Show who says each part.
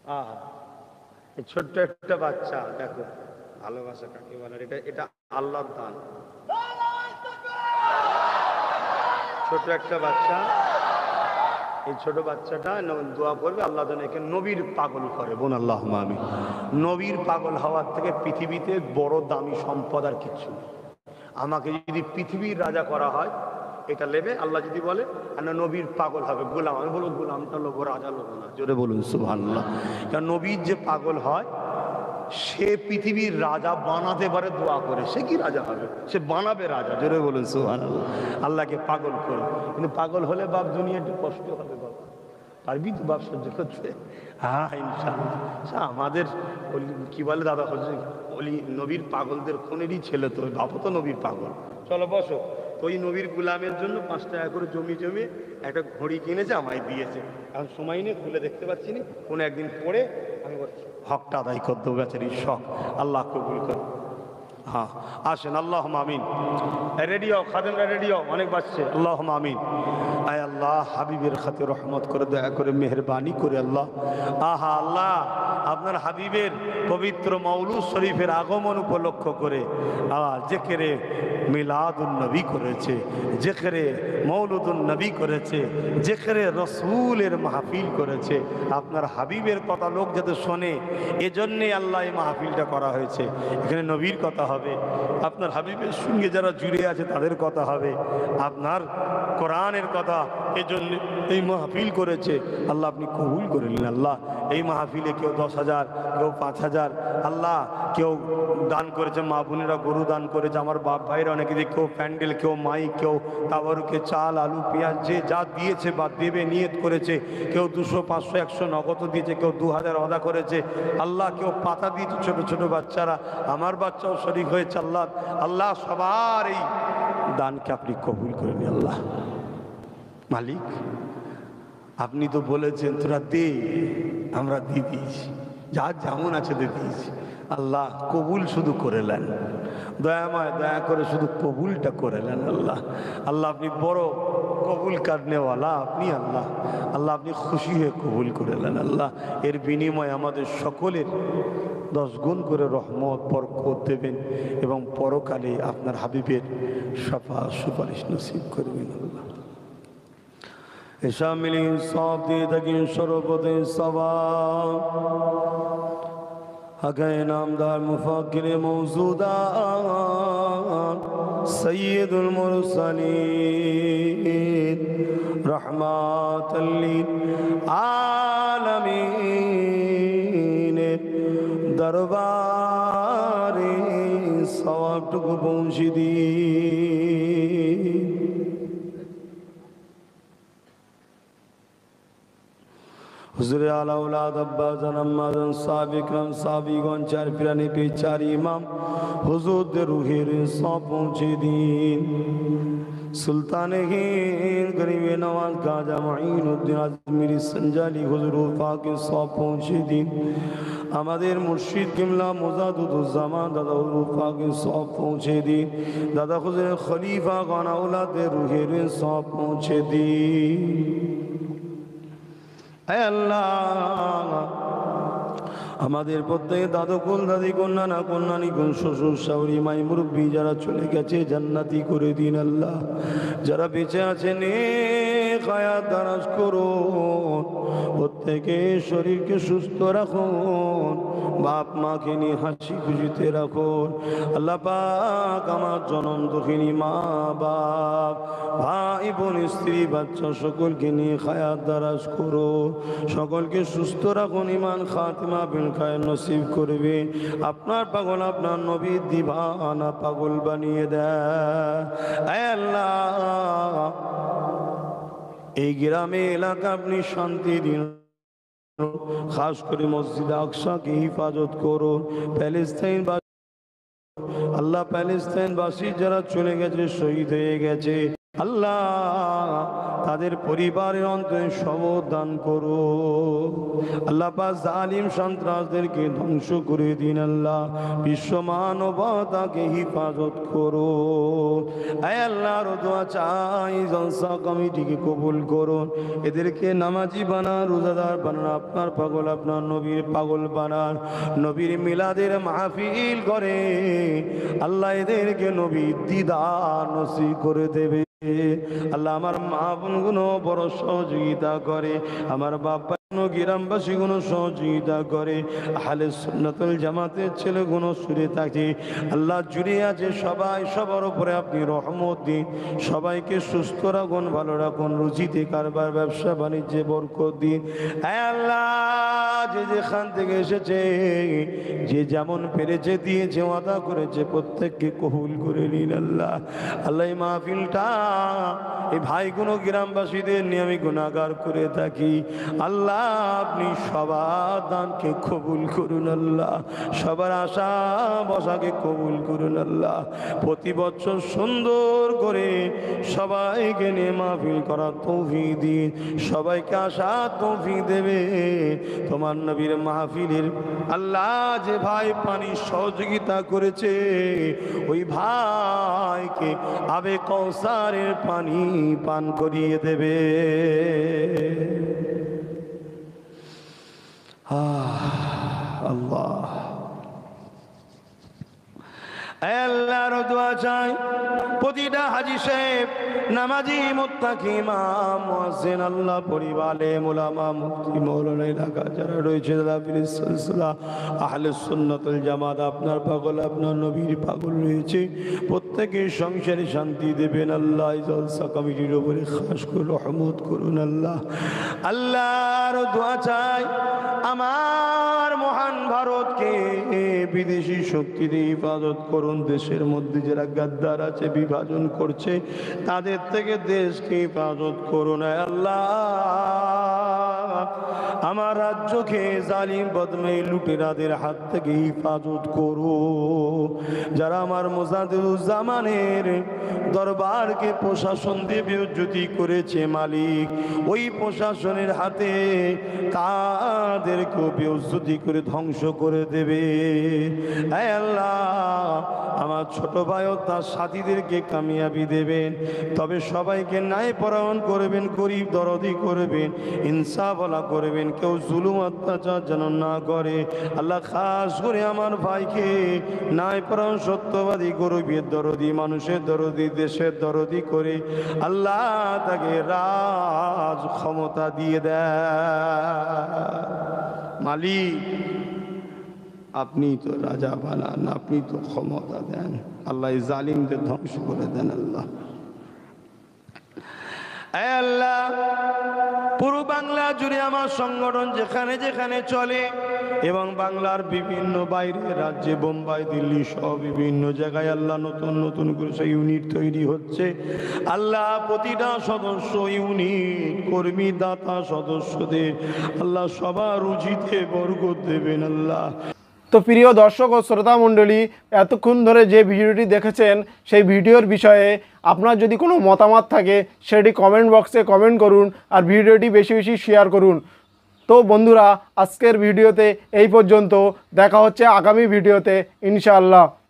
Speaker 1: আহা, এই ছোট্ট একটা বাচ্চা দেখো ভালোবাসা কাকে বলে, এটা এটা আল্লাহর দান। ছোট একটা বাচ্চা, এই ছোট বাচ্চাটা দোয়া করবে আল্লাহ যেন একে নবীর পাগল করে। বোন আল্লাহ আমিন। নবীর পাগল হওয়ার থেকে পৃথিবীতে বড় দামি সম্পদ আর কিচ্ছু নেই। আমাকে যদি পৃথিবীর রাজা করা হয় এটা নেবে, আল্লাহ যদি বলে না নবীর পাগল হবে গোলাম, আমি বলবো গোলামটা লোবো, রাজা লোবো না। জোরে বলুন সুবহানাল্লাহ। কারণ নবীর যে পাগল হয় সে পৃথিবীর রাজা বানাতে পারে দোয়া করে, সে কি রাজা হবে? সে বানাবে রাজা। জোরে বলুন সুবহানাল্লাহ। আল্লাহকে পাগল করে, কিন্তু পাগল হলে বাপ দুনিয়া একটু কষ্ট হবে বাবা। পারবি তো বাপ সহ্য করতে? হ্যাঁ ইনশাআল্লাহ। আমাদের কি বলে দাদা হজরত অলি নবীর পাগলদের খুনেরই ছেলে, তো বাপও তো নবীর পাগল। চলো বসো। তো ওই নবীর গুলামের জন্য 5 টাকা করে জমি একটা ঘড়ি কিনেছে, আমায় দিয়েছে। এখন সময় নেই, খুলে দেখতে পাচ্ছি না, কোনো একদিন পরে আমি হকটা আদায় করে দেবো, বেচারির শখ। আল্লাহ কবুল করে। হ্যাঁ আসেন, আল্লাহ আমিন। রেডি হও খাদেমরা, রেডি হও, অনেক বাজছে। আল্লাহ আমিন। আয় আল্লাহ হাবিবের খাতে রহমত করে, দয়া করে, মেহরবানি করে আল্লাহ। আহা আল্লাহ, আপনার হাবিবের পবিত্র মৌলুদ শরীফের আগমন উপলক্ষ করে জেকেরে মিলাদুন নবী করেছে, জেকেরে মৌলুদুন নবী করেছে, জেকেরে রসুলের মাহফিল করেছে। আপনার হাবিবের কথা লোক যাতে শোনে, এজন্যে আল্লাহ এই মাহফিলটা করা হয়েছে। এখানে নবীর কথা হবে, আপনার হাবিবের সঙ্গে যারা জুড়ে আছে তাদের কথা হবে, আপনার কোরআনের কথা, এজন্য এই মাহফিল করেছে। আল্লাহ আপনি কবুল করে নিন আল্লাহ। এই মাহফিলে কেউ 10,000, কেউ 5,000, আল্লাহ কেউ দান করেছে, মা বোনেরা গরু দান করেছে, আমার বাপ ভাইরা অনেকে, কেউ প্যান্ডেল, কেউ মাইক, কেউ তাবারুকে চাল, আলু, পেঁয়াজ, যে যা দিয়েছে বা দেবে নিয়ত করেছে। কেউ 200, 500, 100 নগদ দিয়েছে, কেউ 2000 অদা করেছে। আল্লাহ কেউ পাতা দিয়েছে, ছোট ছোট বাচ্চারা, আমার বাচ্চাও শরীক হয়েছে। আল্লাহ আল্লাহ সবার এই দানকে আপনি কবুল করে নিন আল্লাহ। মালিক আপনি তো বলেছেন তোরা দে, আমরা দিয়ে দিয়েছি, যা যেমন আছে দিয়ে দিয়েছি। আল্লাহ কবুল শুধু করে নেন, দয়াময় দয়া করে শুধু কবুলটা করে নেন আল্লাহ। আল্লাহ আপনি বড় কবুল কাটনেওয়ালা আপনি আল্লাহ। আল্লাহ আপনি খুশি হয়ে কবুল করে নেন আল্লাহ। এর বিনিময়ে আমাদের সকলের 10 গুণ করে রহমত বরকত দেবেন এবং পরকালে আপনার হাবিবের শাফাআত সুপারিশ নসিব করবেন আল্লাহ। শামিল ইনসাফ দিয়ে থাকেন সর্বদে সওয়াব, হকে নামদার মুফাক্কির মওজুদাত সৈয়দুল মুরসালিন রহমাতাল লিল আলামিন দরবারে সওয়াবটুকু পৌঁছে দিন। হুজুরে আলা ওলাদ আব্বাজান আম্মাজান সাহাবিকরাম সাহাবিগণ, 4 পিরানি পে 4 ইমাম হুজুরদের রুহের সব পৌঁছে দিন। সুলতানে হিন্দ গরিবে নওয়াজ খাজা মুঈনুদ্দিন আজমিরি সঞ্জালি হুজুর পাকে সব পৌঁছে দিন। আমাদের মুর্শিদ কিবলা মুজাদুদ্দুজ্জামান দাদা হুজুর পাকে সব পৌঁছে দিন। দাদা হুজুর খলিফা গান আওলাদের রুহের সব পৌঁছে দিন। আল্লাহ আমাদের প্রত্যেকে দাদু কুল, দাদি কুল, নানা কুল, নানি কুল, শ্বশুর শাশুড়ি, মাই মুরব্বী যারা চলে গেছে জান্নাতি করে দিন আল্লাহ। যারা বেঁচে আছে নেক হায়াত দারাজ করুন, প্রত্যেকে শরীরকে সুস্থ রাখুন, বাপ মাকে নিয়ে হাসি খুশিতে রাখুন আল্লাহ পাক। আমার জনম দুঃখিনী মা বাপ, ভাই বোন, স্ত্রী, বাচ্চা সকলকে নিয়ে হায়াত দারাজ করুন, সকলকে সুস্থ রাখুন, ইমান খাতিমা বিল খায়ের নসিব করবে। আপনার পাগল আপনার নবীর দিবানা পাগল বানিয়ে দেয় আল্লাহ। এই গ্রামে এলাকা আপনি শান্তি দিন, খাস করে মসজিদ আকসাকে হিফাজত করুন। প্যালেস্তাইন আল্লাহ, প্যালেস্তাইনবাসী যারা চলে গেছে, শহীদ হয়ে গেছে আল্লাহ, তাদের পরিবারের অন্তরে সবর দান করো আল্লাহ পাক জালিম সন্ত্রাসদেরকে ধ্বংস করে দিন আল্লাহ, বিশ্ব মানবতাকে হিফাজত করো। আয় আল্লাহর দোয়া চাই, জলসা কমিটিকে কবুল করুন, এদেরকে নামাজি বানান, রোজাদার বানান, আপনার পাগল আপনার নবীর পাগল বানান, নবীর মিলাদের মাহফিল করে আল্লাহ এদেরকে নবীর দিদার নসিব করে দেবে। আল্লাহ আমার মা বোনগুলো বড় সহযোগিতা করে, আমার বাবা গ্রামবাসী গুলো সহযোগিতা করে, আহলে সুন্নাতুল জামাতের ছেলেগুলো সুরে থাকে আল্লাহ জুড়ে আছে সবাই, সবার উপরে আপনি রহমত দিন, সবাইকে সুস্থ রাখুন, ভালো রাখুন, রুজিতে কারবার ব্যবসা বাণিজ্যে বরকত দিন। হে আল্লাহ যে যেখান থেকে এসেছে, যে যেমন পেরেছে দিয়েছে ওয়াদা করেছে, প্রত্যেককে কবুল করে নিন আল্লাহ। আল্লাহ এই মাহফিলটা এই ভাইগুলো গ্রামবাসীদের নিয়ে আমি গুনাহগার করে থাকি, আল্লাহ আপনি সবার দানকে কবুল করুন আল্লাহ, সবার আশা বসাকে কবুল করুন আল্লাহ। প্রতি বছর সুন্দর করে সবাইকে নিয়ে মাহফিল করার তৌফিক দিন, সবাইকে আশা তৌফিক দেবে তোমার নবীর মাহফিলের। আল্লাহ যে ভাই পানি সহযোগিতা করেছে ওই ভাইকে আবে কৌসারের পানি পান করিয়ে দেবে। আল্লাহ আল্লাহর দোয়া চাই, প্রতিটা হাজী সাহেব, নামাজি, মুত্তাকি, ইমাম, মুয়াজ্জিন, আল্লাহ পরিবারে উলামা, মুফতি, মাওলানা এলাকা যারা রয়েছে, দাবির সিলসিলা আহলে সুন্নাতুল জামাত আপনার পাগল আপনার নবীর পাগল রয়েছে, প্রত্যেকের সংসারে শান্তি দেবেন আল্লাহ। জলসা কমিটির উপরে খাস করে রহমত করুন আল্লাহ। আল্লাহর দোয়া চাই, আমার মহান ভারতকে বিদেশি শক্তিতে হিফাজত করুন, দেশের মধ্যে যারা গাদ্দার আছে, বিভাজন করছে, তাদের থেকে দেশকে হিফাজত করুন আল্লাহ। আমার রাজ্যকে জালিম বদমাই লুটেরাদের হাত থেকে হিফাজত করো, যারা আমার মুজাদ্দিদুজ্জামানের দরবারকে প্রশাসন দিয়ে বেইজ্জতি করেছে মালিক, ওই প্রশাসনের হাতে তাদেরকেও বেইজ্জতি করে ধ্বংস করে দেবে। হে আল্লাহ আমার ছোট ভাই ও তার সাথীদেরকে কামিয়াবি দেবেন, তবে সবাইকে ন্যায় পরায়ণ করবেন, গরিব দরদি করবেন, ইনসাফওয়ালা করবেন, কেউ জুলুম অত্যাচার যেন না করে আল্লাহ। খাস করে আমার ভাইকে ন্যায় পরায়ণ, সত্যবাদী, গরিবের দরদি, মানুষের দরদি, দেশের দরদি করে আল্লাহ তাকে রাজ ক্ষমতা দিয়ে দেয়। মালিক আপনি তো রাজা বানান, আপনি তো ক্ষমতা দেন আল্লাহ, এই জালিমদের ধ্বংস করে দেন আল্লাহ। আল্লাহ পুরো বাংলা জুড়ে আমার সংগঠন যেখানে যেখানে চলে, এবং বাংলার বিভিন্ন বাইরে রাজ্যে, বোম্বাই, দিল্লি সহ বিভিন্ন জায়গায় আল্লাহ নতুন নতুন করে সেই ইউনিট তৈরি হচ্ছে আল্লাহ। প্রতিটা সদস্য ইউনিট কর্মী দাতা সদস্যদের আল্লাহ সবার রুজিতে বরকত দেবেন আল্লাহ।
Speaker 2: তো প্রিয় দর্শক ও শ্রোতা মণ্ডলী, এতক্ষণ ধরে যে ভিডিওটি দেখেছেন সেই ভিডিওর বিষয়ে আপনার যদি কোনো মতামত থাকে সেটি কমেন্ট বক্সে কমেন্ট করুন, আর ভিডিওটি বেশি বেশি শেয়ার করুন। তো বন্ধুরা, আজকের ভিডিওতে এই পর্যন্ত, দেখা হচ্ছে আগামী ভিডিওতে ইনশাআল্লাহ।